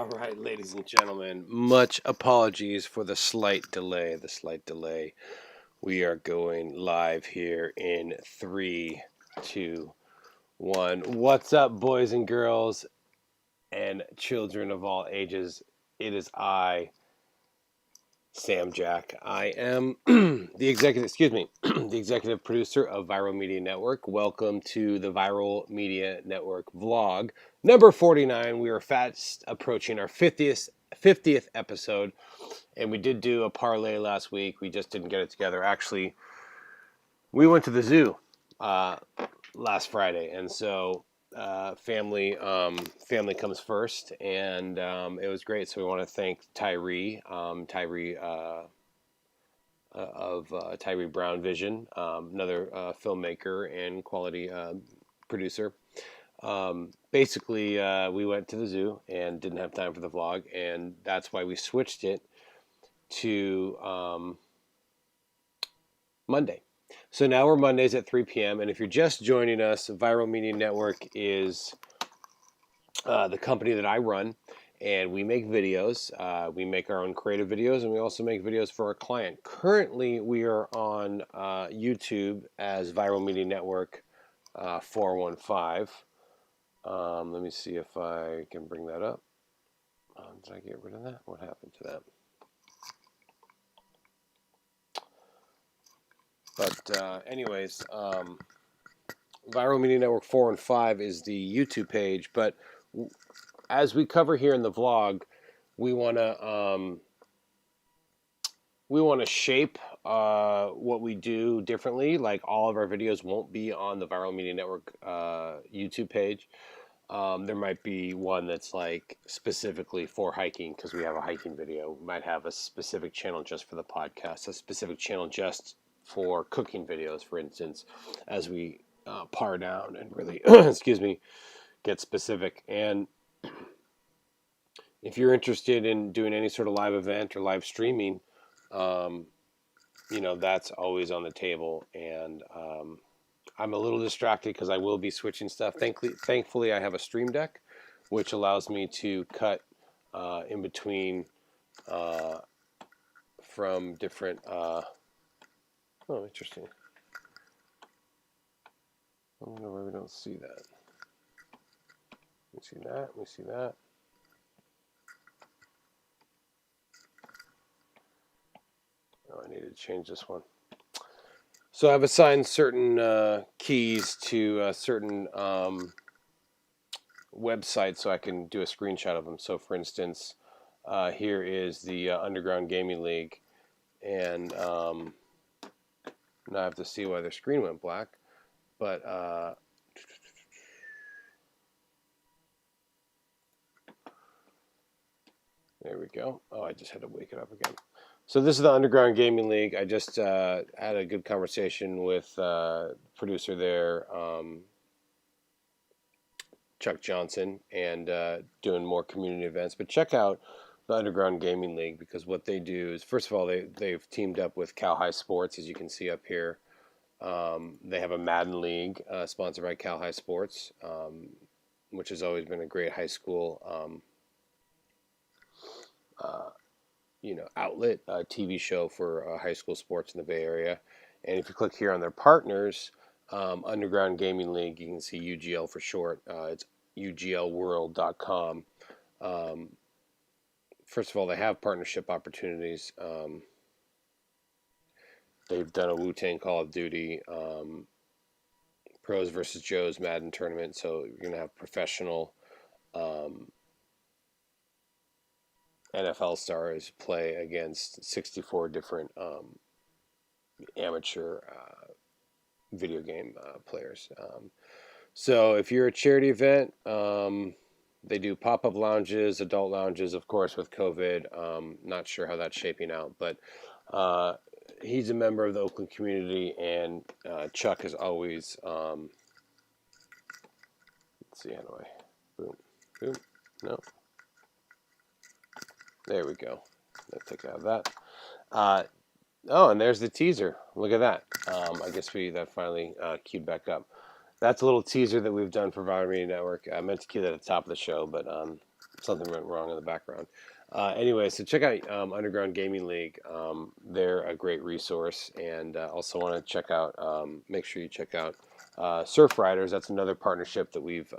All right, ladies and gentlemen, much apologies for the slight delay. We are going live here in 3, 2, 1. What's up, boys and girls and children of all ages? It is I, Sam Jack. I am the executive producer of Viral Media Network. Welcome to the Viral Media Network vlog number 49. We are fast approaching our 50th episode, and we did do a parlay last week. We just didn't get it together. Actually, we went to the zoo last Friday, and so family comes first, and it was great. So we want to thank Tyree of Tyree Brown Vision, another filmmaker and quality producer. Basically, we went to the zoo and didn't have time for the vlog, and that's why we switched it to Monday. So now we're Mondays at 3 p.m. And if you're just joining us, Viral Media Network is the company that I run, and we make videos. We make our own creative videos, and we also make videos for our client. Currently, we are on YouTube as Viral Media Network 415. Let me see if I can bring that up. Did I get rid of that? What happened to that? But anyways, Viral Media Network 415 is the YouTube page. But as we cover here in the vlog, we want to shape what we do differently. Like, all of our videos won't be on the Viral Media Network YouTube page. There might be one that's like specifically for hiking, because we have a hiking video. We might have a specific channel just for the podcast, a specific channel just for cooking videos, for instance, as we par down and really, excuse me, get specific. And if you're interested in doing any sort of live event or live streaming, that's always on the table. And I'm a little distracted because I will be switching stuff. Thankfully, I have a Stream Deck, which allows me to cut in between from different. Oh, interesting. I wonder why we don't see that. We see that. We see that. Oh, I need to change this one. So I've assigned certain keys to certain websites so I can do a screenshot of them. So, for instance, here is the Underground Gaming League, and now I have to see why their screen went black. But there we go. Oh, I just had to wake it up again. So this is the Underground Gaming League. I just had a good conversation with producer there, Chuck Johnson, and doing more community events. But check out the Underground Gaming League, because what they do is, first of all, they've teamed up with Cal High Sports, as you can see up here. They have a Madden League sponsored by Cal High Sports, which has always been a great high school outlet, TV show for high school sports in the Bay Area. And if you click here on their partners, Underground Gaming League, you can see UGL for short. It's uglworld.com. First of all, they have partnership opportunities. They've done a Wu-Tang Call of Duty, Pros versus Joe's Madden tournament. So you're going to have professional NFL stars play against 64 different amateur video game players. So if you're a charity event, they do pop-up lounges, adult lounges, of course, with COVID. Not sure how that's shaping out, but he's a member of the Oakland community, and Chuck is always, let's see, how do I, boom, no. There we go. Let's take out of that. Oh, and there's the teaser. Look at that. I guess that finally queued back up. that's a little teaser that we've done for Viral Media Network. I meant to cue that at the top of the show, but something went wrong in the background. Anyway, so check out Underground Gaming League. They're a great resource, and also want to check out. Make sure you check out Surf Riders. That's another partnership that we've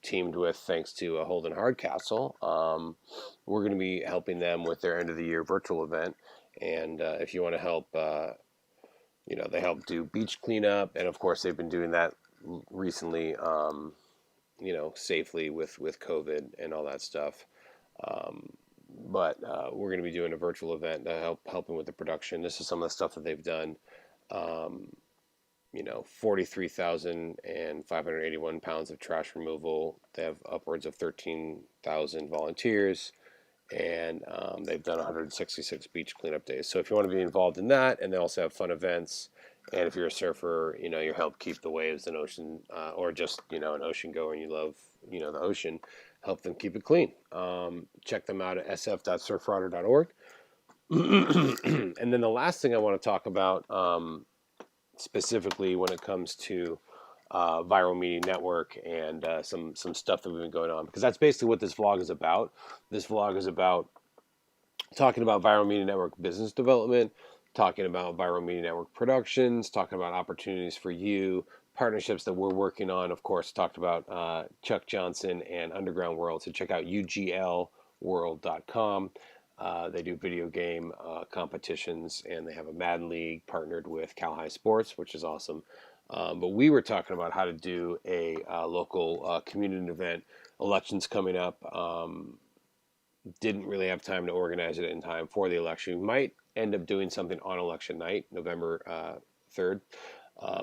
teamed with, thanks to Holden Hardcastle. We're going to be helping them with their end of the year virtual event, and if you want to help. They help do beach cleanup, and of course, they've been doing that recently. Safely with COVID and all that stuff. Um, but we're going to be doing a virtual event to helping with the production. This is some of the stuff that they've done. 43,581 pounds of trash removal. They have upwards of 13,000 volunteers, and they've done 166 beach cleanup days. So if you want to be involved in that, and they also have fun events, and if you're a surfer, you help keep the waves and ocean, or just an ocean goer and you love the ocean, help them keep it clean. Check them out at sf.surfrider.org. And then the last thing I want to talk about, specifically when it comes to Viral Media Network and some stuff that we've been going on, because that's basically what this vlog is about. This vlog is about talking about Viral Media Network business development, talking about Viral Media Network productions, talking about opportunities for you, partnerships that we're working on. Of course, talked about Chuck Johnson and Underground World. So check out uglworld.com. They do video game competitions, and they have a Madden League partnered with Cal High Sports, which is awesome. But we were talking about how to do a local community event. Elections coming up. Didn't really have time to organize it in time for the election. We might end up doing something on election night, November 3rd,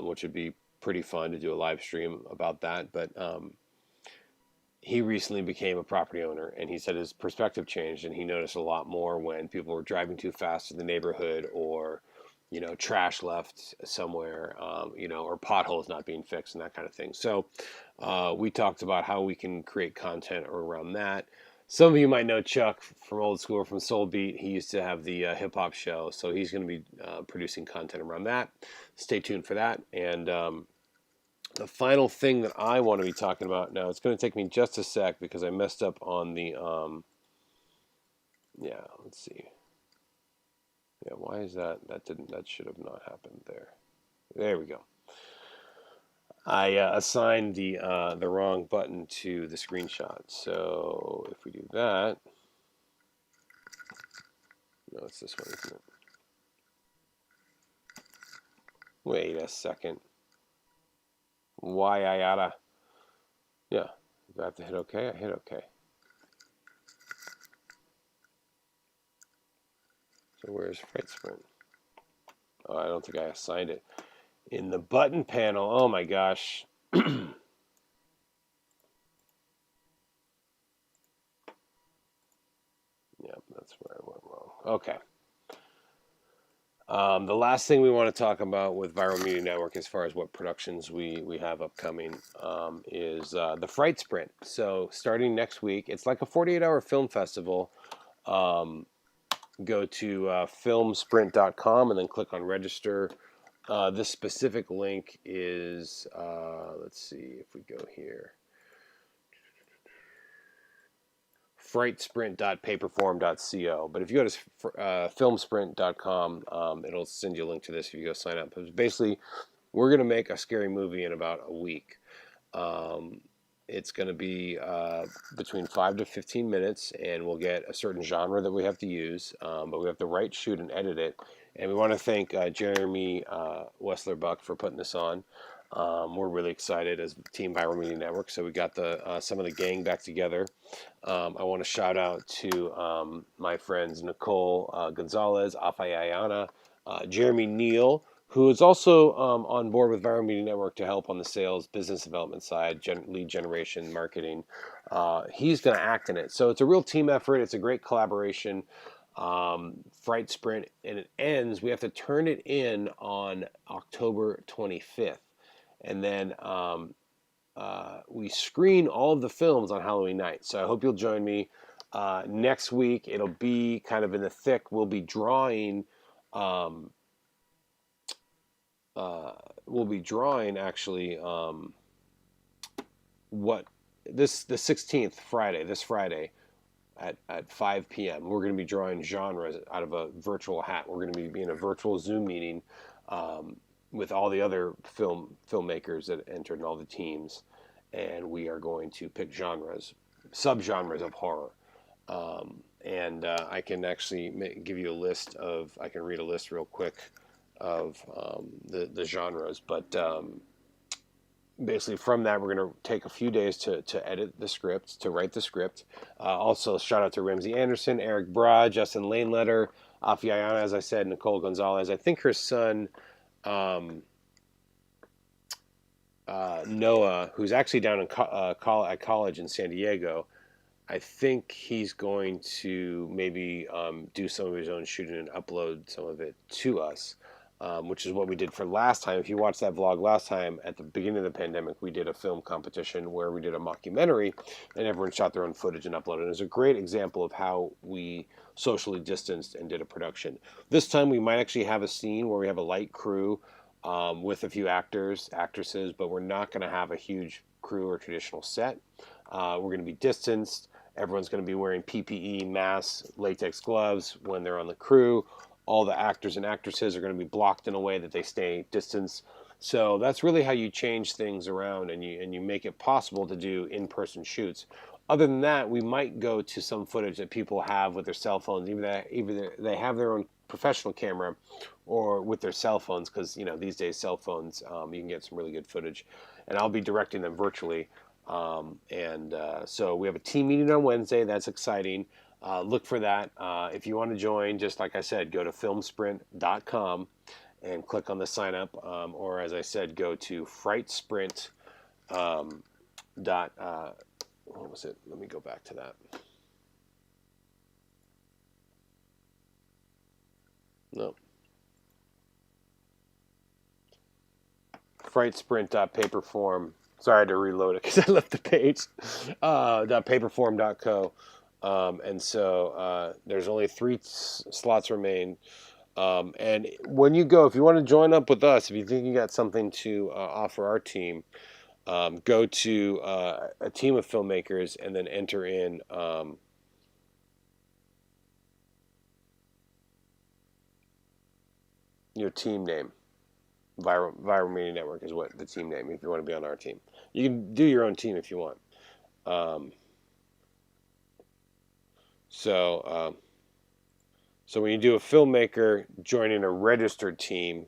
which would be pretty fun to do a live stream about that. But he recently became a property owner, and he said his perspective changed, and he noticed a lot more when people were driving too fast in the neighborhood, or trash left somewhere, or potholes not being fixed and that kind of thing. So we talked about how we can create content around that. Some of you might know Chuck from old school or from Soul Beat. He used to have the hip hop show, so he's going to be producing content around that. Stay tuned for that. And the final thing that I want to be talking about now, it's going to take me just a sec because I messed up on the, let's see. Yeah, why is that? That should have not happened there. There we go. I assigned the wrong button to the screenshot. So if we do that, no, it's this one, isn't it? Wait a second. Why I gotta? Yeah, do I have to hit OK? I hit OK. So where's Fright Sprint? Oh, I don't think I assigned it. In the button panel, oh my gosh. Yep, that's where I went wrong. Okay. The last thing we want to talk about with Viral Media Network, as far as what productions we have upcoming, is the Fright Sprint. So starting next week, it's like a 48-hour film festival. Go to filmsprint.com and then click on register. This specific link is, let's see if we go here, frightsprint.paperform.co. But if you go to filmsprint.com, it'll send you a link to this if you go sign up. But basically, we're going to make a scary movie in about a week. It's going to be between 5 to 15 minutes, and we'll get a certain genre that we have to use, but we have to write, shoot, and edit it. And we want to thank Jeremy Wessler-Buck for putting this on. We're really excited as Team Viral Media Network, so we got some of the gang back together. I want to shout out to my friends Nicole Gonzalez, Afayayana, Jeremy Neal, who is also on board with Viral Media Network to help on the sales, business development side, lead generation, marketing. He's going to act in it. So it's a real team effort. It's a great collaboration. Fright Sprint, and it ends. We have to turn it in on October 25th. And then we screen all of the films on Halloween night. So I hope you'll join me. Next week, it'll be kind of in the thick. We'll be drawing we'll be drawing actually what the 16th Friday, this Friday at 5 p.m. We're going to be drawing genres out of a virtual hat. We're going to be in a virtual Zoom meeting with all the other filmmakers that entered and all the teams, and we are going to pick genres, subgenres of horror. And I can actually give you a list of. I can read a list real quick of the genres, but basically from that we're going to take a few days to edit the script, to write the script. Also, shout out to Ramsey Anderson, Eric Bra, Justin Laneletter, Afi Ayana, as I said, Nicole Gonzalez. I think her son Noah, who's actually down in at college in San Diego. I think he's going to maybe do some of his own shooting and upload some of it to us, which is what we did for last time. If you watched that vlog last time, at the beginning of the pandemic, we did a film competition where we did a mockumentary, and everyone shot their own footage and uploaded it. It was a great example of how we socially distanced and did a production. This time we might actually have a scene where we have a light crew with a few actors, actresses, but we're not going to have a huge crew or traditional set. We're going to be distanced. Everyone's going to be wearing PPE, masks, latex gloves when they're on the crew. All the actors and actresses are going to be blocked in a way that they stay distanced. So that's really how you change things around, and you make it possible to do in-person shoots. Other than that, we might go to some footage that people have with their cell phones, either they have their own professional camera or with their cell phones, because these days cell phones, you can get some really good footage, and I'll be directing them virtually. So we have a team meeting on Wednesday. That's exciting. Look for that. If you want to join, just like I said, go to filmsprint.com and click on the sign up. Or as I said, go to frightsprint. What was it? Let me go back to that. No. Frightsprint.paperform. Sorry, I had to reload it because I left the page. .paperform.co. And so there's only 3 slots remain. And when you go, if you want to join up with us, if you think you got something to offer our team, go to a team of filmmakers and then enter in your team name. Viral Media Network is what the team name, if you want to be on our team. You can do your own team if you want. So when you do a filmmaker joining a registered team,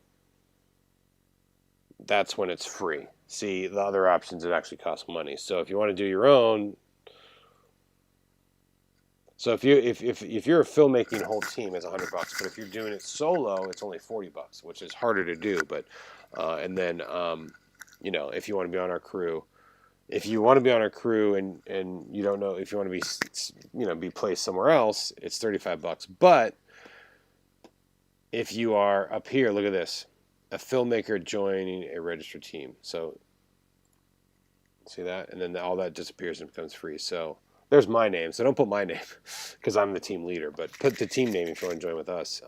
that's when it's free. See, the other options, it actually costs money. So if you want to do your own, so if you're a filmmaking whole team, it's $100. But if you're doing it solo, it's only $40, which is harder to do. But and then if you want to be on our crew. If you want to be on our crew and you don't know if you want to be placed somewhere else, it's $35. But if you are up here, look at this, a filmmaker joining a registered team. So see that, and then all that disappears and becomes free. So there's my name. So don't put my name because I'm the team leader, but put the team name if you want to join with us.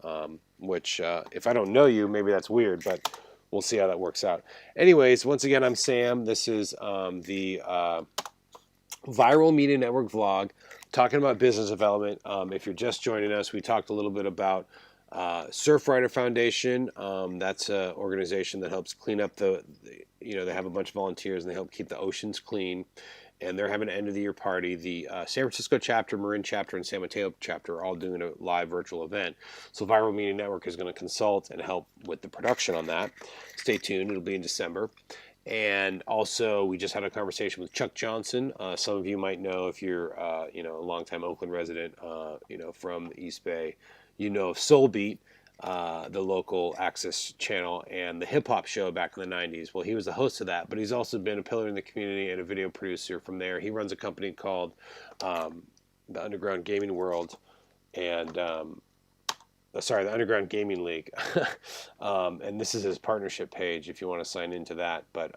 Which if I don't know you, maybe that's weird, but we'll see how that works out. Anyways, once again, I'm Sam. This is the Viral Media Network vlog, talking about business development. If you're just joining us, we talked a little bit about Surfrider Foundation. That's an organization that helps clean up they have a bunch of volunteers and they help keep the oceans clean. And they're having an end-of-the-year party. The San Francisco chapter, Marin chapter, and San Mateo chapter are all doing a live virtual event. So Viral Media Network is going to consult and help with the production on that. Stay tuned. It'll be in December. And also, we just had a conversation with Chuck Johnson. Some of you might know if you're, a longtime Oakland resident, from the East Bay. You know of Soul Beat, the local access channel, and the hip-hop show back in the 90s. Well, he was the host of that, but he's also been a pillar in the community and a video producer from there. He runs a company called the Underground Gaming World, and the Underground Gaming League. And this is his partnership page if you want to sign into that. But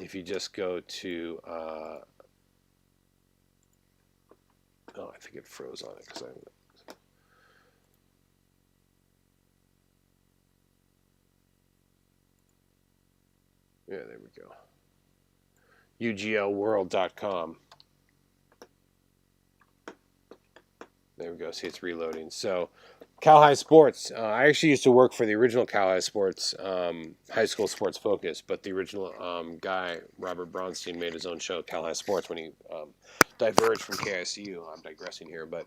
if you just go to... I think it froze on it because I... Yeah, there we go. UGLworld.com. There we go. See, it's reloading. So, Cal High Sports. I actually used to work for the original Cal High Sports, high school sports focus, but the original guy, Robert Bronstein, made his own show, Cal High Sports, when he diverged from KSU. I'm digressing here, but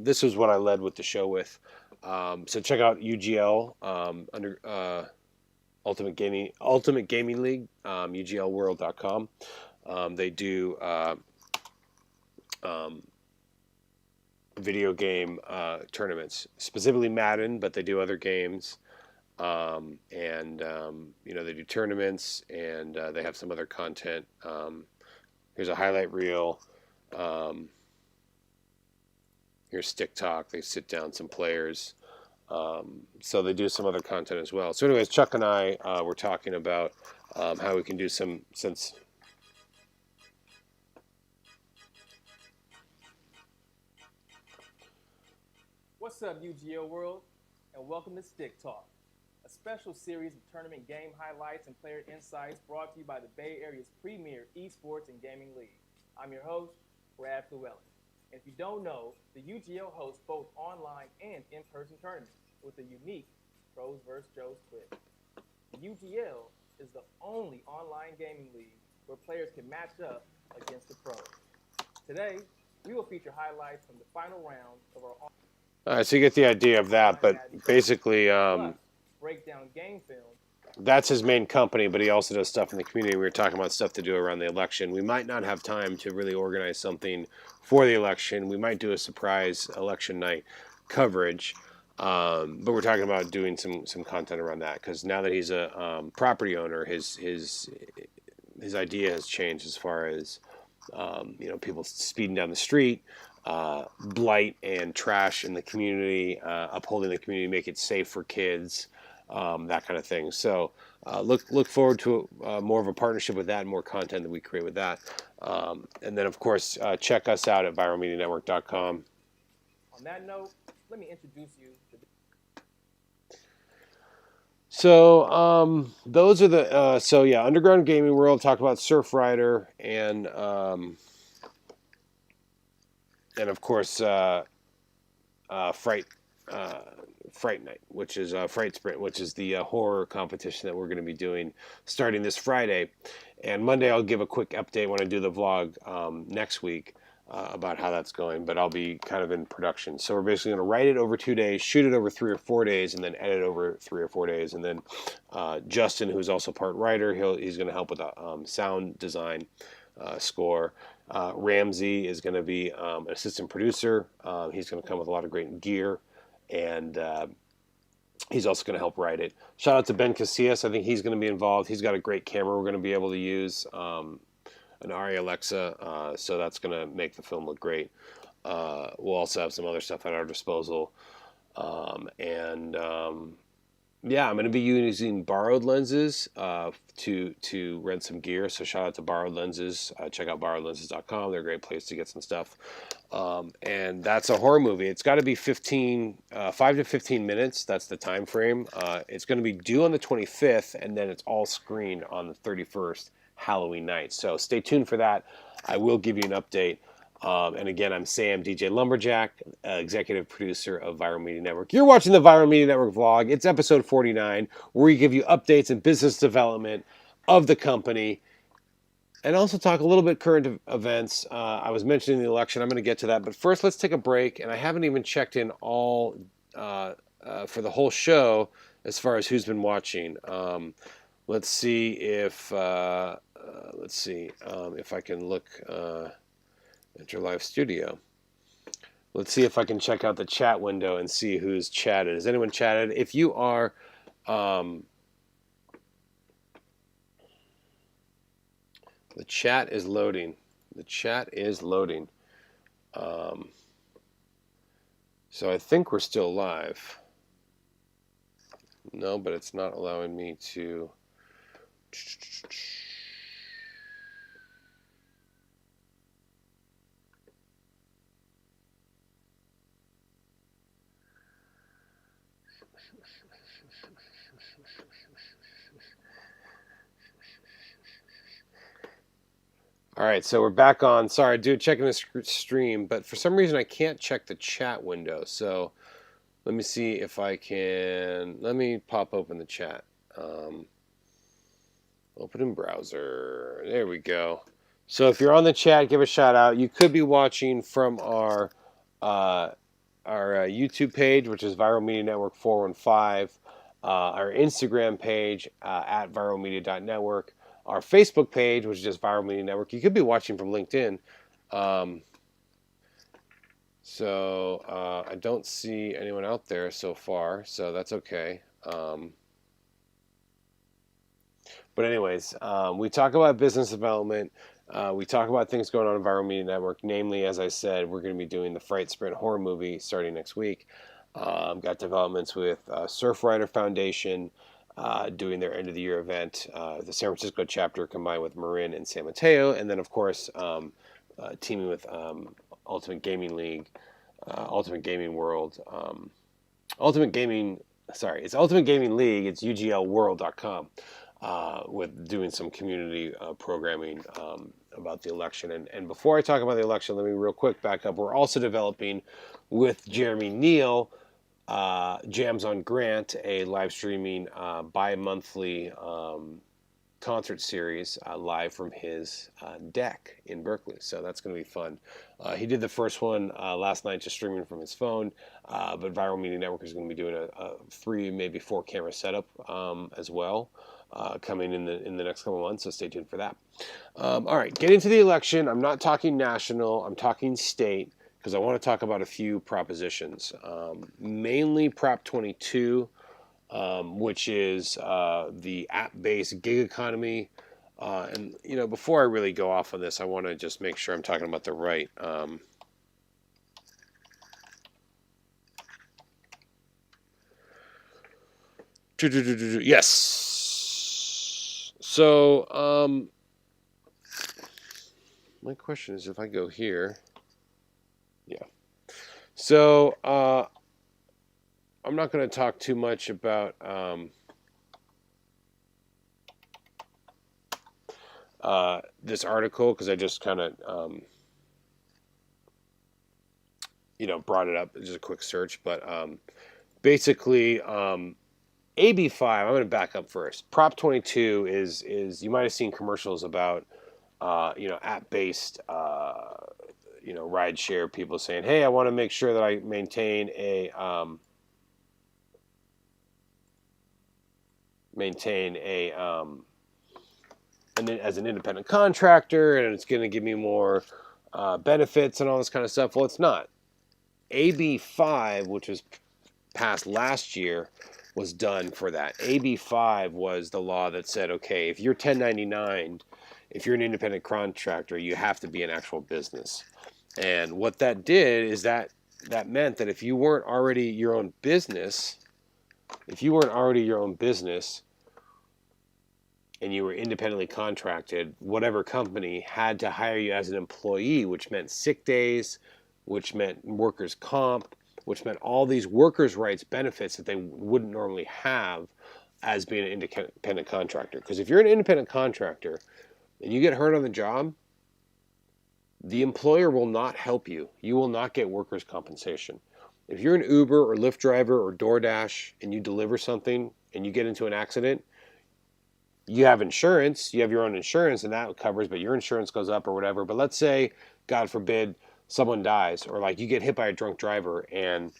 this was what I led with the show with. So check out UGL under Ultimate Gaming League, UGLworld.com. They do video game tournaments, specifically Madden, but they do other games. They do tournaments, and they have some other content. Here's a highlight reel. Here's Stick Talk. They sit down some players. So they do some other content as well. So anyways, Chuck and I were talking about how we can do some, since What's up, UGO World, and welcome to Stick Talk, a special series of tournament game highlights and player insights brought to you by the Bay Area's premier esports and gaming league. I'm your host, Brad Llewellyn. And if you don't know, the UGO hosts both online and in-person tournaments with a unique Pros vs. Joes twist. The UGL is the only online gaming league where players can match up against the pros. Today, we will feature highlights from the final round of our all right, so you get the idea of that, but basically break down game film. That's his main company, but he also does stuff in the community. We were talking about stuff to do around the election. We might not have time to really organize something for the election. We might do a surprise election night coverage, but we're talking about doing some content around that, because now that he's a property owner, his idea has changed as far as people speeding down the street, blight and trash in the community, upholding the community, make it safe for kids, that kind of thing. So look forward to more of a partnership with that and more content that we create with that. And then, of course, check us out at viralmedianetwork.com. On that note, let me introduce you to So those are the Underground Gaming World. Talk about Surf Rider and of course Fright Night, which is Fright Sprint, which is the horror competition that we're going to be doing starting this Friday. And Monday I'll give a quick update when I do the vlog next week about how that's going, but I'll be kind of in production. So we're basically going to write it over 2 days, shoot it over 3 or 4 days, and then edit over 3 or 4 days. And then Justin, who's also part writer, he's going to help with the sound design score. Ramsey is going to be an assistant producer. He's going to come with a lot of great gear, and he's also going to help write it. Shout out to Ben Casillas. I think he's going to be involved. He's got a great camera we're going to be able to use, an Arri Alexa, so that's going to make the film look great. We'll also have some other stuff at our disposal. Yeah, I'm going to be using borrowed lenses to rent some gear. So shout out to Borrowed Lenses. Check out borrowedlenses.com. They're a great place to get some stuff. And that's a horror movie. It's got to be 5 to 15 minutes. That's the time frame. It's going to be due on the 25th, and then it's all screened on the 31st, Halloween night. So stay tuned for that. I will give you an update. And again, I'm Sam, DJ Lumberjack, executive producer of Viral Media Network. You're watching the Viral Media Network vlog. It's episode 49, where we give you updates and business development of the company, and also talk a little bit current events. I was mentioning the election. I'm going to get to that. But first, let's take a break. And I haven't even checked in all for the whole show as far as who's been watching. Let's see if I can look... Enter Live Studio. Let's see if I can check out the chat window and see who's chatted. Has anyone chatted? If you are, the chat is loading. The chat is loading. So I think we're still live. No, but it's not allowing me to. All right, so we're back on. Sorry, dude, checking the stream, but for some reason I can't check the chat window. So let me see if I can. Let me pop open the chat. Open in browser. There we go. So if you're on the chat, give a shout out. You could be watching from our YouTube page, which is Viral Media Network 415. Our Instagram page at viralmedia.network. Our Facebook page, which is just Viral Media Network. You could be watching from LinkedIn. I don't see anyone out there so far, so that's okay. But anyways, we talk about business development. We talk about things going on in Viral Media Network. Namely, as I said, we're going to be doing the Fright Sprint horror movie starting next week. Got developments with Surfrider Foundation doing their end of the year event, the San Francisco chapter combined with Marin and San Mateo, and then of course teaming with Ultimate Gaming League, Ultimate Gaming World, Ultimate Gaming. Sorry, it's Ultimate Gaming League. It's uglworld.com. With doing some community programming about the election. And before I talk about the election, let me real quick back up. We're also developing with Jeremy Neal, Jams on Grant, a live streaming bi-monthly concert series live from his deck in Berkeley. So that's going to be fun. He did the first one last night just streaming from his phone, but Viral Media Network is going to be doing a 3, maybe 4 camera setup as well. Coming in the next couple of months, so stay tuned for that. All right, getting to the election. I'm not talking national. I'm talking state because I want to talk about a few propositions. Mainly Prop 22, which is the app-based gig economy. And before I really go off on this, I want to just make sure I'm talking about the right. Yes. So, my question is if I go here, yeah. So, I'm not going to talk too much about this article because I just kind of, brought it up. Just a quick search, but basically, AB5, I'm going to back up first. Prop 22 is you might have seen commercials about, app-based, ride share people saying, hey, I want to make sure that I maintain as an independent contractor, and it's going to give me more benefits and all this kind of stuff. Well, it's not. AB5, which was passed last year, was done for that. AB5 was the law that said, okay, if you're 1099, if you're an independent contractor, you have to be an actual business. And what that did is that meant that if you weren't already your own business, and you were independently contracted, whatever company had to hire you as an employee, which meant sick days, which meant workers' comp, which meant all these workers' rights benefits that they wouldn't normally have as being an independent contractor. Because if you're an independent contractor and you get hurt on the job, the employer will not help you. You will not get workers' compensation. If you're an Uber or Lyft driver or DoorDash and you deliver something and you get into an accident, you have insurance, you have your own insurance and that covers, but your insurance goes up or whatever. But let's say, God forbid, someone dies, or like you get hit by a drunk driver and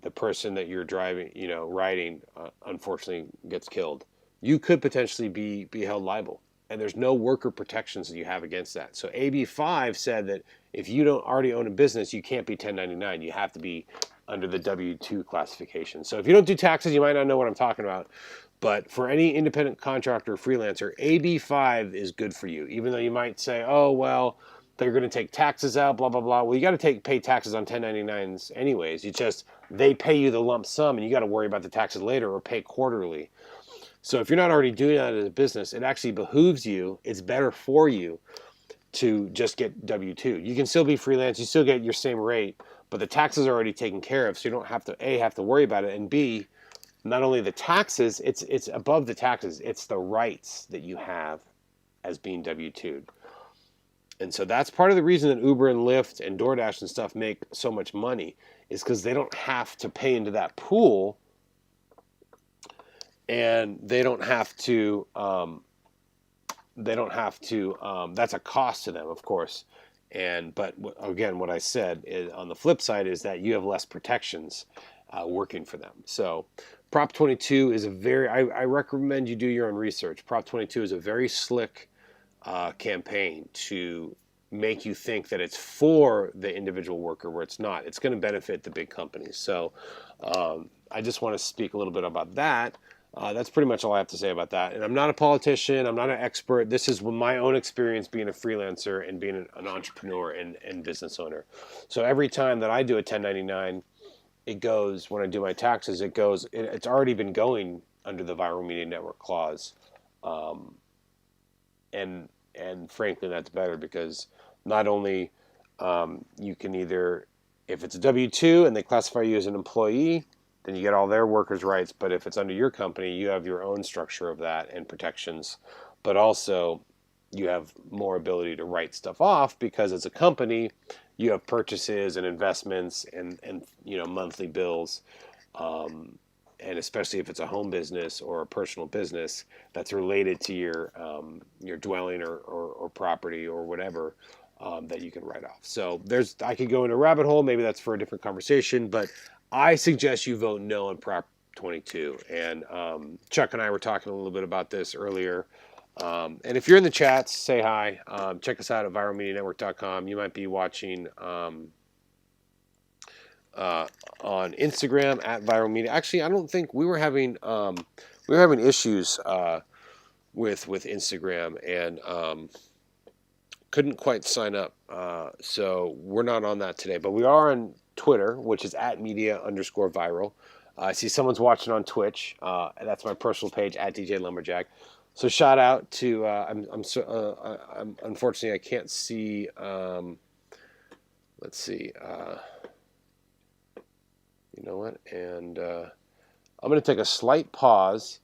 the person that you're driving, riding, unfortunately gets killed. You could potentially be held liable, and there's no worker protections that you have against that. So AB5 said that if you don't already own a business, you can't be 1099. You have to be under the W-2 classification. So if you don't do taxes, you might not know what I'm talking about. But for any independent contractor or freelancer, AB5 is good for you, even though you might say, oh, well, they're going to take taxes out, blah, blah, blah. Well, you got to pay taxes on 1099s anyways. It's just they pay you the lump sum, and you got to worry about the taxes later or pay quarterly. So if you're not already doing that as a business, it actually behooves you. It's better for you to just get W-2. You can still be freelance. You still get your same rate, but the taxes are already taken care of, so you don't have to, A, have to worry about it, and B, not only the taxes, it's above the taxes. It's the rights that you have as being W-2'd. And so that's part of the reason that Uber and Lyft and DoorDash and stuff make so much money, is because they don't have to pay into that pool, and they don't have to. That's a cost to them, of course. But again, what I said is, on the flip side, is that you have less protections working for them. So Prop 22 is I recommend you do your own research. Prop 22 is a very slick campaign to make you think that it's for the individual worker, where it's not. It's going to benefit the big companies. So I just want to speak a little bit about that. That's pretty much all I have to say about that. And I'm not a politician. I'm not an expert. This is my own experience being a freelancer and being an entrepreneur and business owner. So every time that I do a 1099, it goes, when I do my taxes, it's already been going under the Viral Media Network clause. And frankly, that's better, because not only you can either, if it's a W-2 and they classify you as an employee, then you get all their workers' rights. But if it's under your company, you have your own structure of that and protections. But also, you have more ability to write stuff off, because as a company, you have purchases and investments and monthly bills. And especially if it's a home business or a personal business that's related to your dwelling or property or whatever, that you can write off. So I could go in a rabbit hole. Maybe that's for a different conversation. But I suggest you vote no on Prop 22. And Chuck and I were talking a little bit about this earlier. And if you're in the chats, say hi. Check us out at viralmedianetwork.com. You might be watching on Instagram at Viral Media. Actually, I don't think we were having issues with Instagram, and couldn't quite sign up. So we're not on that today, but we are on Twitter, which is at media_viral. I see someone's watching on Twitch. That's my personal page at DJ Lumberjack. So shout out to I'm unfortunately I can't see. Let's see. You know what? And I'm going to take a slight pause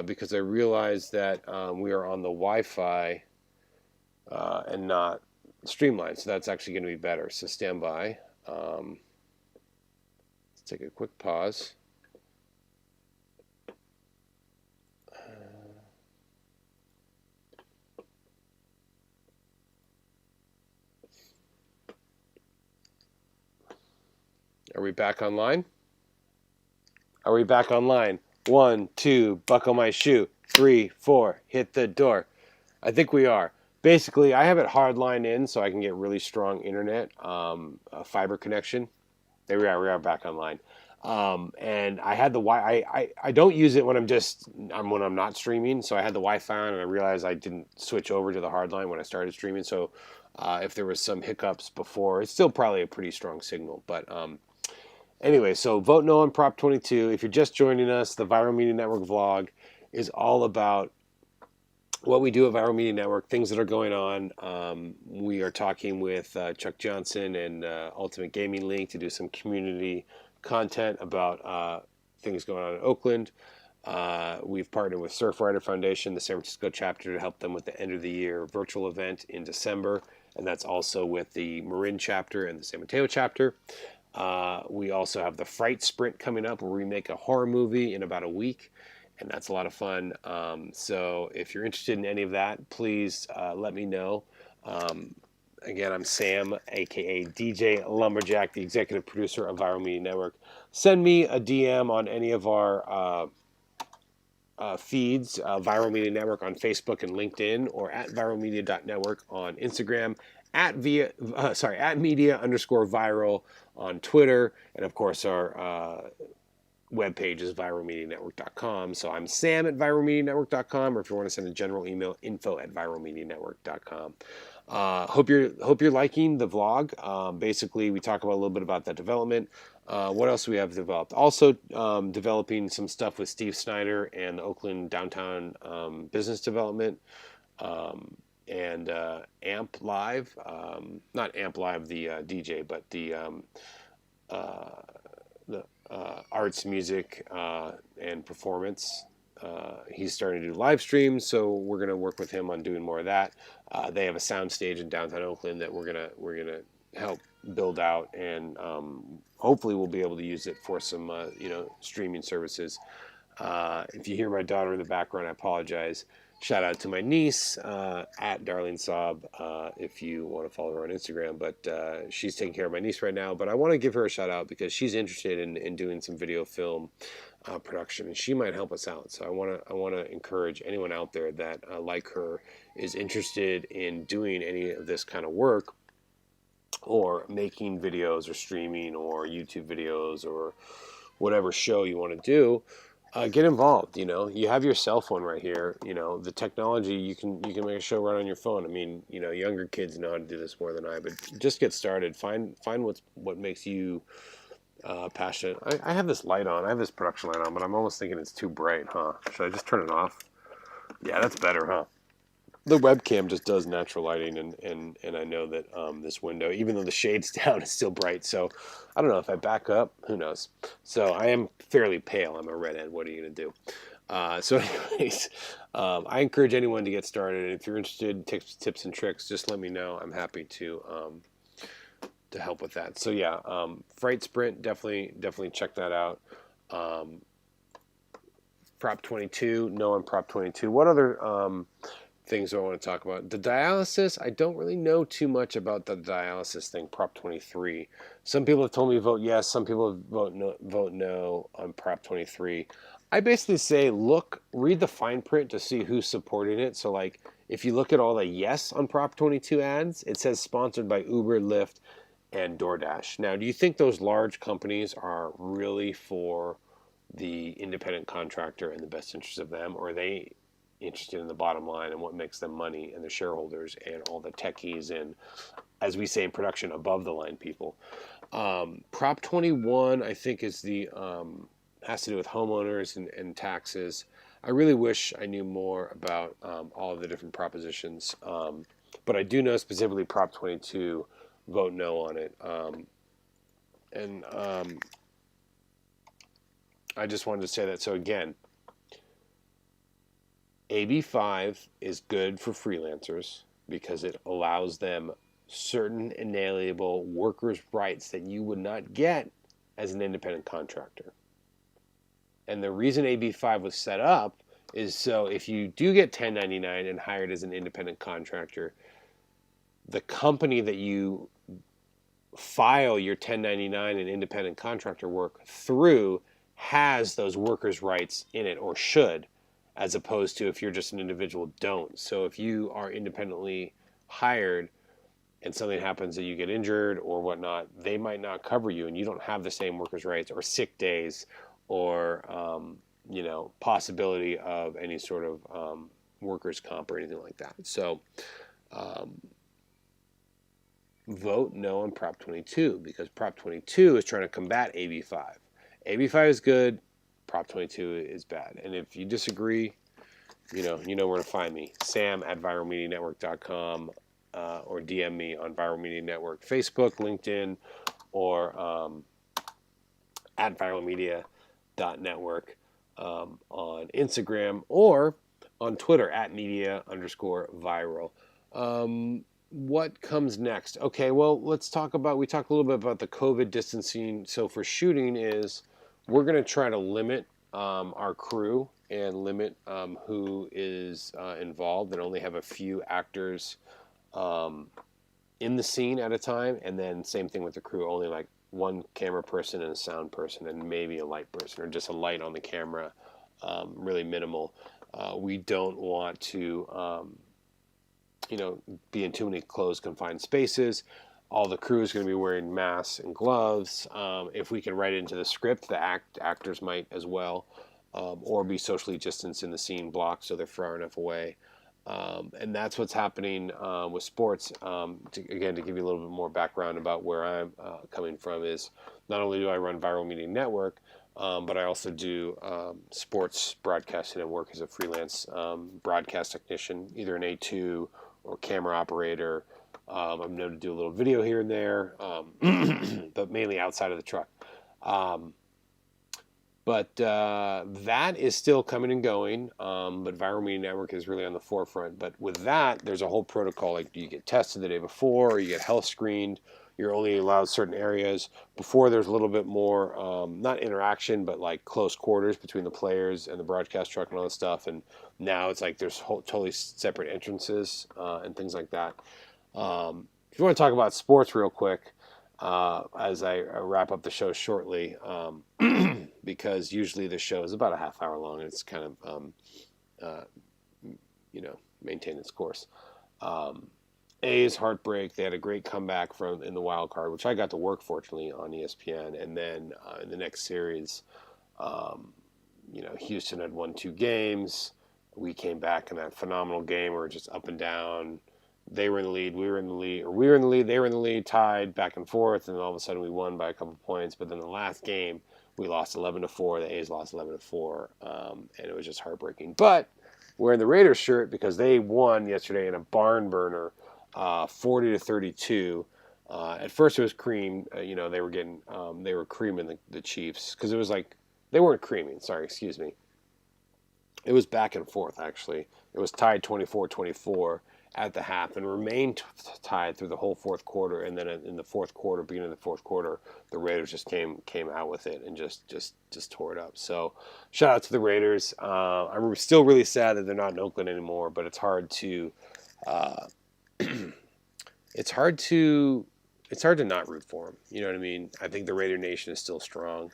because I realize that we are on the Wi-Fi and not Streamline. So that's actually going to be better. So stand by. Let's take a quick pause. Are we back online? Are we back online? 1, 2, buckle my shoe. 3, 4, hit the door. I think we are. Basically, I have it hardline in so I can get really strong internet, a fiber connection. There we are. We are back online. And I had the I don't use it when I'm not streaming. So I had the Wi-Fi on, and I realized I didn't switch over to the hardline when I started streaming. So if there was some hiccups before, it's still probably a pretty strong signal. But anyway, so vote no on Prop 22. If you're just joining us, the Viral Media Network vlog is all about what we do at Viral Media Network, things that are going on. We are talking with Chuck Johnson and Ultimate Gaming Link to do some community content about things going on in Oakland. We've partnered with Surfrider Foundation, the San Francisco chapter, to help them with the end of the year virtual event in December. And that's also with the Marin chapter and the San Mateo chapter. We also have the Fright Sprint coming up, where we make a horror movie in about a week, and that's a lot of fun. So if you're interested in any of that, please let me know. Again, I'm Sam, aka DJ Lumberjack, the executive producer of Viral Media Network. Send me a DM on any of our feeds, Viral Media Network on Facebook and LinkedIn, or at viralmedia.network on Instagram, at media_viral on Twitter, and of course our webpage is viralmedianetwork.com. So I'm Sam at viralmedianetwork.com, or if you want to send a general email, info@viralmedianetwork.com. Hope you're liking the vlog. Basically, we talk about a little bit about that development. What else do we have developed? Also, developing some stuff with Steve Snyder and the Oakland Downtown Business Development, and Amp Live. Not Amp Live, the DJ, but the arts, music, and performance he's starting to do live streams, so we're going to work with him on doing more of that. They have a sound stage in downtown Oakland that we're gonna help build out, and hopefully we'll be able to use it for some streaming services. If you hear my daughter in the background, I apologize. Shout out to my niece at Darlene Saab if you want to follow her on Instagram. But she's taking care of my niece right now. But I want to give her a shout out because she's interested in doing some video film production, and she might help us out. So I want to encourage anyone out there that like her is interested in doing any of this kind of work, or making videos or streaming or YouTube videos or whatever show you want to do. Get involved. You have your cell phone right here. The technology, you can make a show right on your phone. I mean, younger kids know how to do this more than I, but just get started. Find what makes you passionate. I have this light on. I have this production light on, but I'm almost thinking it's too bright, huh? Should I just turn it off? Yeah, that's better, huh? The webcam just does natural lighting, and I know that this window, even though the shade's down, is still bright. So I don't know if I back up. Who knows? So I am fairly pale. I'm a redhead. What are you going to do? So anyways, I encourage anyone to get started. If you're interested in tips and tricks, just let me know. I'm happy to help with that. So yeah, Fright Sprint, definitely check that out. Prop 22, no on Prop 22. What other things I want to talk about? The dialysis, I don't really know too much about the dialysis thing, Prop 23. Some people have told me vote yes, some people vote no on Prop 23. I basically say, read the fine print to see who's supporting it. So like, if you look at all the yes on Prop 22 ads, it says sponsored by Uber, Lyft, and DoorDash. Now, do you think those large companies are really for the independent contractor and the best interest of them, or are they interested in the bottom line and what makes them money and the shareholders and all the techies and, as we say in production, above the line people? Prop 21, I think, is has to do with homeowners and taxes. I really wish I knew more about all of the different propositions, but I do know specifically Prop 22. Vote no on it, and I just wanted to say that. So again, AB5 is good for freelancers because it allows them certain inalienable workers' rights that you would not get as an independent contractor. And the reason AB5 was set up is so if you do get 1099 and hired as an independent contractor, the company that you file your 1099 and independent contractor work through has those workers' rights in it, or should, as opposed to if you're just an individual, don't. So if you are independently hired and something happens that you get injured or whatnot, they might not cover you, and you don't have the same workers' rights or sick days or possibility of any sort of workers' comp or anything like that. So vote no on Prop 22 because Prop 22 is trying to combat AB5. AB5 is good. Prop 22 is bad. And if you disagree, you know where to find me. sam@viralmedianetwork.com or DM me on Viral Media Network, Facebook, LinkedIn, or at viralmedia.network on Instagram, or on Twitter at media_viral. What comes next? Okay, well, we talked a little bit about the COVID distancing. So for shooting we're going to try to limit our crew and limit who is involved, and only have a few actors in the scene at a time. And then same thing with the crew, only like one camera person and a sound person and maybe a light person, or just a light on the camera, really minimal. We don't want to be in too many closed, confined spaces. All the crew is going to be wearing masks and gloves. If we can write it into the script, the actors might as well, or be socially distanced in the scene block so they're far enough away. And that's what's happening with sports. To give you a little bit more background about where I'm coming from, is not only do I run Viral Media Network, but I also do sports broadcasting and work as a freelance broadcast technician, either an A2 or camera operator. I'm known to do a little video here and there, but mainly outside of the truck. But that is still coming and going. But Viral Media Network is really on the forefront. But with that, there's a whole protocol. Like you get tested the day before, or you get health screened. You're only allowed certain areas. Before, there's a little bit more, not interaction, but like close quarters between the players and the broadcast truck and all that stuff. And now it's like there's totally separate entrances and things like that. If you want to talk about sports real quick, as I wrap up the show shortly, because usually the show is about a half hour long and it's kind of, maintain its course. A's heartbreak. They had a great comeback in the wild card, which I got to work fortunately on ESPN. And then in the next series, Houston had won 2 games. We came back in that phenomenal game. We were just up and down. They were in the lead, we were in the lead, or we were in the lead, they were in the lead, tied back and forth, and then all of a sudden we won by a couple points. But then the last game, we lost 11-4. The A's lost 11-4, and it was just heartbreaking. But wearing the Raiders shirt because they won yesterday in a barn burner, 40-32. At first it was cream. They were creaming the Chiefs because it was like they weren't creaming. Sorry, excuse me. It was back and forth actually. It was tied 24-24. At the half and remained tied through the whole fourth quarter, and then in the fourth quarter, beginning of the fourth quarter, the Raiders just came out with it and just tore it up. So, shout out to the Raiders. I'm still really sad that they're not in Oakland anymore, but it's hard to not root for them. You know what I mean? I think the Raider Nation is still strong.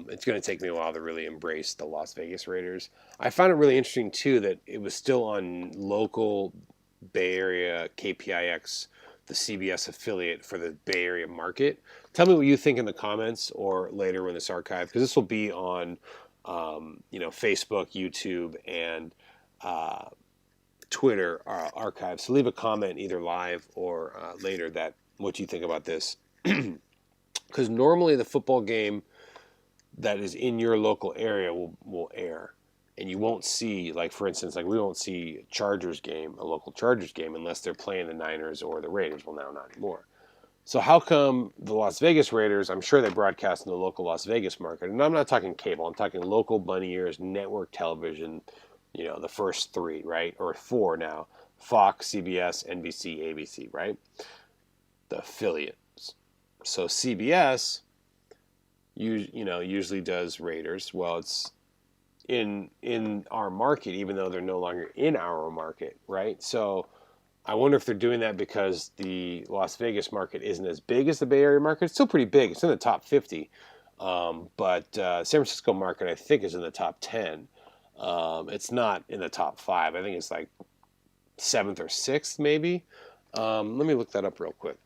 It's going to take me a while to really embrace the Las Vegas Raiders. I found it really interesting too that it was still on local Bay Area KPIX, the CBS affiliate for the Bay Area market. Tell me what you think in the comments or later when this archive, because this will be on Facebook, YouTube, and Twitter archive. So leave a comment either live or later that what you think about this, because normally the football game that is in your local area will air. And you won't see, like, for instance, like we won't see a local Chargers game, unless they're playing the Niners or the Raiders. Well, now not anymore. So how come the Las Vegas Raiders, I'm sure they broadcast in the local Las Vegas market, and I'm not talking cable, I'm talking local bunny ears, network television, the first 3, right? Or 4 now. Fox, CBS, NBC, ABC, right? The affiliates. So CBS, usually does Raiders. Well, it's in our market, even though they're no longer in our market, right? So I wonder if they're doing that because the Las Vegas market isn't as big as the Bay Area market. It's still pretty big. It's in the top 50. But San Francisco market, I think, is in the top 10. It's not in the top 5. I think it's like 7th or 6th, maybe. Let me look that up real quick.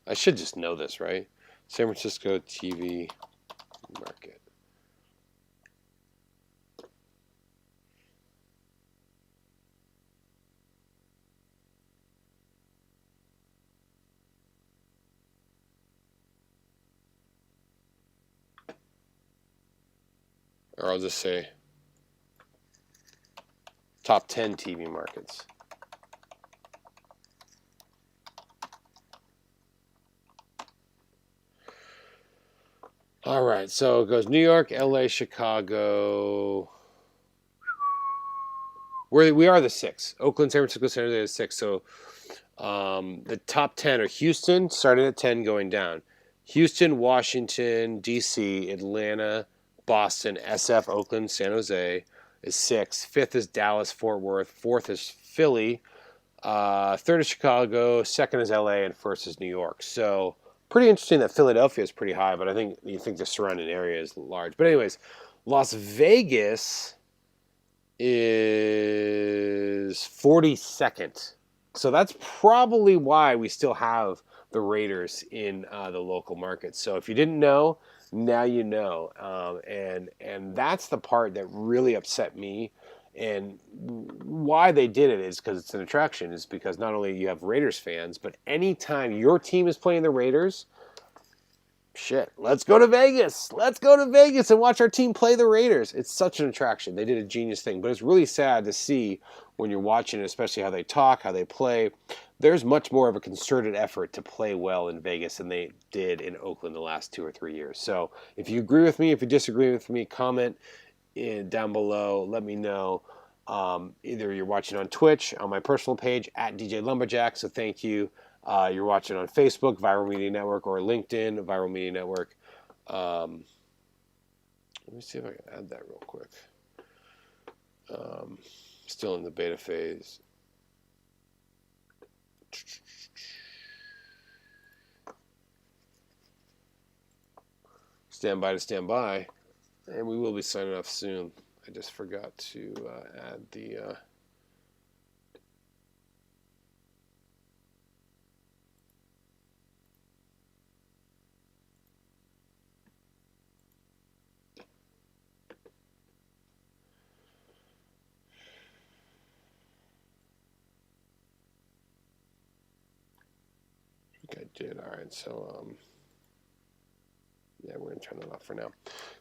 I should just know this, right? San Francisco TV market. Or I'll just say top 10 TV markets. All right, so it goes New York, LA, Chicago. We are the 6. Oakland, San Francisco, San Jose is 6. So the top 10 are Houston, starting at 10, going down. Houston, Washington, D.C., Atlanta, Boston, SF, Oakland, San Jose is 6. 5th is Dallas, Fort Worth. 4th is Philly. 3rd is Chicago. 2nd is LA, and 1st is New York. So pretty interesting that Philadelphia is pretty high, but I think you think the surrounding area is large. But anyways, Las Vegas is 42nd. So that's probably why we still have the Raiders in the local market. So if you didn't know, now you know. And that's the part that really upset me. And why they did it is because it's an attraction. Is because not only you have Raiders fans, but anytime your team is playing the Raiders, shit, let's go to Vegas. Let's go to Vegas and watch our team play the Raiders. It's such an attraction. They did a genius thing, but it's really sad to see when you're watching it, especially how they talk, how they play. There's much more of a concerted effort to play well in Vegas than they did in Oakland the last 2 or 3 years. So if you agree with me, if you disagree with me, comment down below. Let me know. Either you're watching on Twitch, on my personal page, at DJ Lumberjack, so thank you. You're watching on Facebook, Viral Media Network, or LinkedIn, Viral Media Network. Let me see if I can add that real quick. Still in the beta phase. Stand by to stand by. And we will be signing off soon. I just forgot to add the... I think I did. All right, so... yeah, we're going to turn that off for now.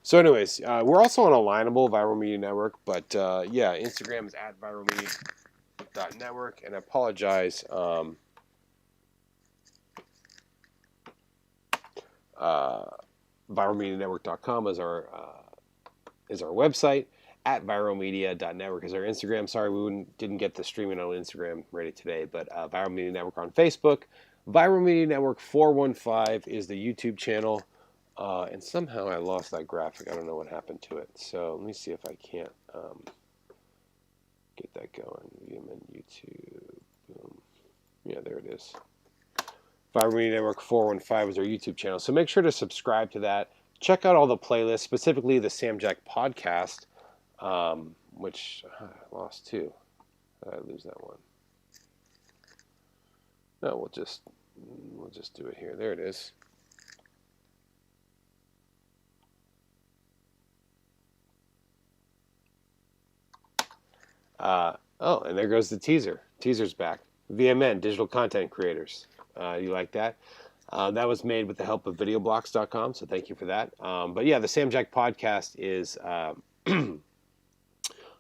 So anyways, we're also on Alignable, Viral Media Network. But yeah, Instagram is at viralmedia.network. And I apologize. Viralmedianetwork.com is our website. At viralmedia.network is our Instagram. Sorry, we didn't get the streaming on Instagram ready today. But Viral Media Network on Facebook. Viral Media Network 415 is the YouTube channel. And somehow I lost that graphic. I don't know what happened to it. So let me see if I can't get that going. YouTube. Boom. Yeah, there it is. Viral Media Network 415 is our YouTube channel. So make sure to subscribe to that. Check out all the playlists, specifically the Sam Jack podcast, which I lost too. Did I lose that one? No, we'll just do it here. There it is. Oh, and there goes the teaser. Teaser's back. VMN, Digital Content Creators. You like that? That was made with the help of videoblocks.com, so thank you for that. But yeah, the Sam Jack podcast is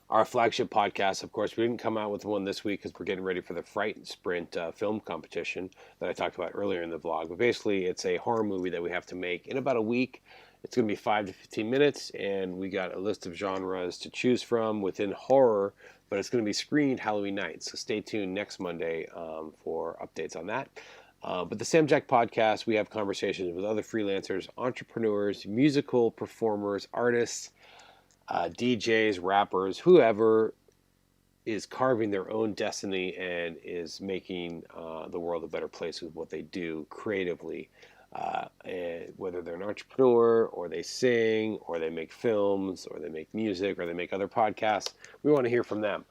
our flagship podcast. Of course, we didn't come out with one this week because we're getting ready for the Fright Sprint film competition that I talked about earlier in the vlog. But basically, it's a horror movie that we have to make in about a week. It's going to be 5 to 15 minutes, and we got a list of genres to choose from within horror, but it's going to be screened Halloween night. So stay tuned next Monday for updates on that. But the Sam Jack podcast, we have conversations with other freelancers, entrepreneurs, musical performers, artists, DJs, rappers, whoever is carving their own destiny and is making the world a better place with what they do creatively. And whether they're an entrepreneur or they sing or they make films or they make music or they make other podcasts, we want to hear from them.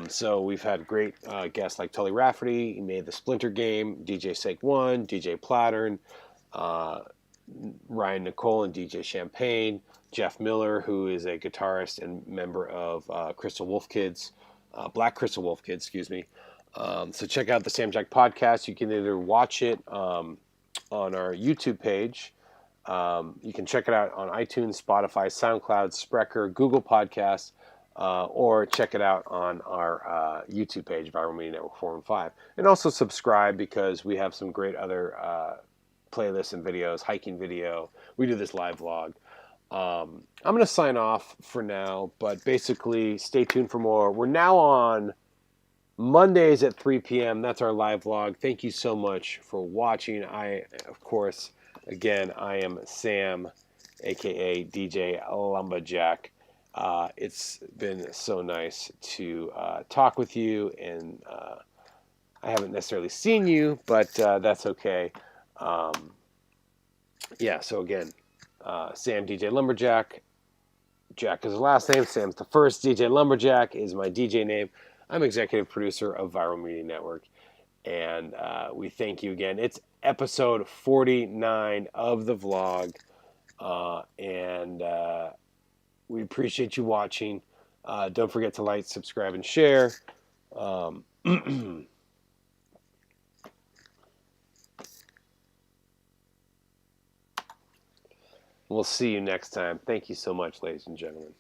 So we've had great guests like Tulley Rafferty. He made the Splinter game, DJ Sake One, DJ Plattern, Ryan Nicole and DJ Champagne, Jeff Miller, who is a guitarist and member of Crystal Wolf Kids, Black Crystal Wolf Kids, excuse me. So check out the Sam Jack podcast. You can either watch it on our YouTube page. You can check it out on iTunes, Spotify, SoundCloud, Spreaker, Google Podcasts, or check it out on our YouTube page, Viral Media Network 415. And also subscribe because we have some great other playlists and videos, hiking video. We do this live vlog. I'm going to sign off for now, but basically stay tuned for more. We're now on Mondays at 3 p.m. That's our live vlog. Thank you so much for watching. Of course, again, I am Sam, a.k.a. DJ Lumberjack. It's been so nice to talk with you, and I haven't necessarily seen you, but that's okay. Yeah, so again, Sam DJ Lumberjack. Jack is the last name. Sam's the first. DJ Lumberjack is my DJ name. I'm executive producer of Viral Media Network, and we thank you again. It's episode 49 of the vlog, and we appreciate you watching. Don't forget to like, subscribe, and share. We'll see you next time. Thank you so much, ladies and gentlemen.